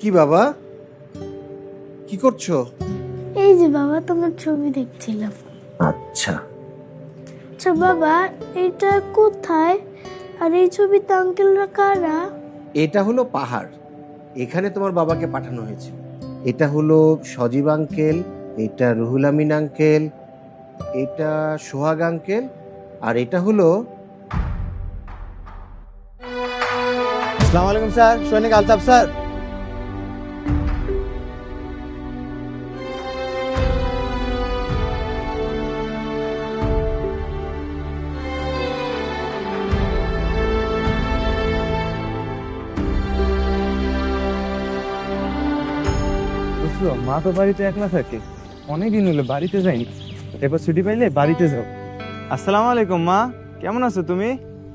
কি বাবা, কি করছো? এই যে বাবা, তোমার ছবি দেখছিলাম। আচ্ছা, আচ্ছা বাবা, এটা কোথায়? আর এই ছবিতে আঙ্কেলরা কারা? এটা হলো পাহাড়, এখানে তোমার বাবাকে পাঠানো হয়েছে। এটা হলো সজীব আঙ্কেল, এটা রুহুল আমিন আঙ্কেল, এটা সোহাগ আঙ্কেল, আর এটা হলো আসসালামু আলাইকুম স্যার, সৈনিক আলতাফ স্যার। বুঝলো, মা তো বাড়িতে একলা থাকে, অনেকদিন হলো বাড়িতে যাইনি। এবার ছুটি পাইলে বাড়িতে যাও। আসসালামু আলাইকুম মা, কেমন আছো তুমি?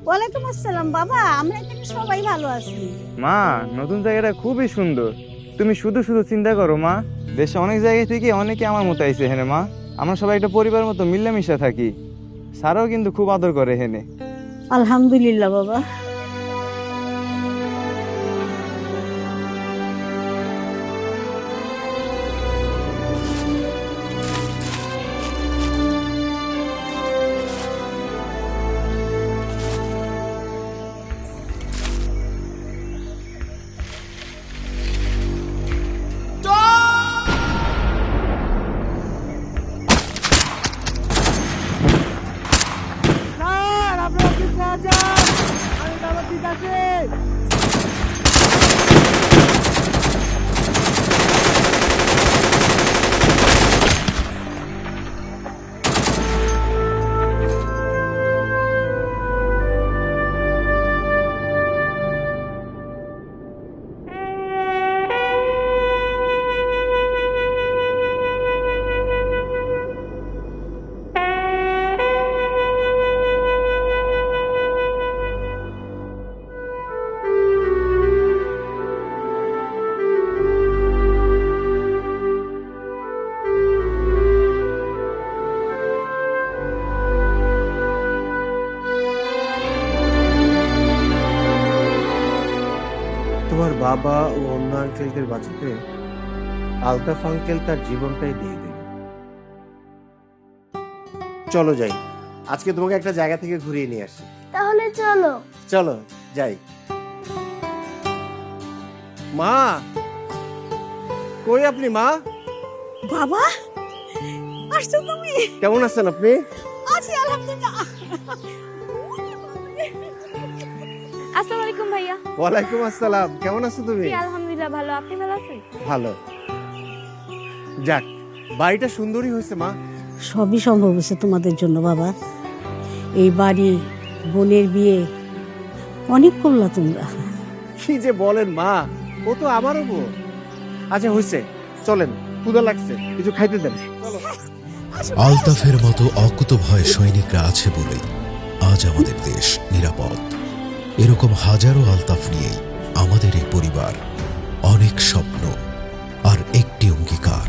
ওয়ালাইকুম আসসালাম বাবা, আমরা এখানে সবাই ভালো আছি। মা, নতুন জায়গাটা খুবই সুন্দর। তুমি শুধু শুধু চিন্তা করো মা, দেশে অনেক জায়গা থেকে অনেকে আমার মতো আইছে হেনে মা। আমরা সবাই একটা পরিবার মতো মিলেমিশে থাকি। স্যারও কিন্তু খুব আদর করে হেনে। আলহামদুলিল্লাহ বাবা। তোমার বাবা ও অন্য আঙ্কেলদের বাঁচাতে আলতাফ আঙ্কেল তার জীবনটাই দিয়ে দিল। চলো যাই, আজকে তোমাকে একটা জায়গা থেকে ঘুরিয়ে নিয়ে আসি। তাহলে চলো। চলো যাই। মা, কই আপনি মা? বাবা আসছো তুমি? কেমন আছেন আপনি? আছি আলহামদুলিল্লাহ। আসসালামু আলাইকুম ভাইয়া। ওয়ালাইকুম আসসালাম, কেমন আছো তুমি? জি আলহামদুলিল্লাহ ভালো, আপনি ভালো আছেন? ভালো। যাক, বাড়িটা সুন্দরই হয়েছে মা। সবই সম্ভব হয়েছে তোমাদের জন্য বাবা। এই বাড়ি, বোনের বিয়ে, অনেক করলা তোমরা। কি যে বলেন মা, ও তো আমারও বোন। আচ্ছা হয়েছে, চলেন, ক্ষুধা লাগছে, কিছু খাইতে দেন। চলো। আলতাফের মতো অকুতভয় সৈনিকরা আছে বলেই আজ আমাদের দেশ নিরাপদ। এরকম হাজারো আলতাফ নিয়েই আমাদের এই পরিবার, অনেক স্বপ্ন আর একটি অঙ্গীকার।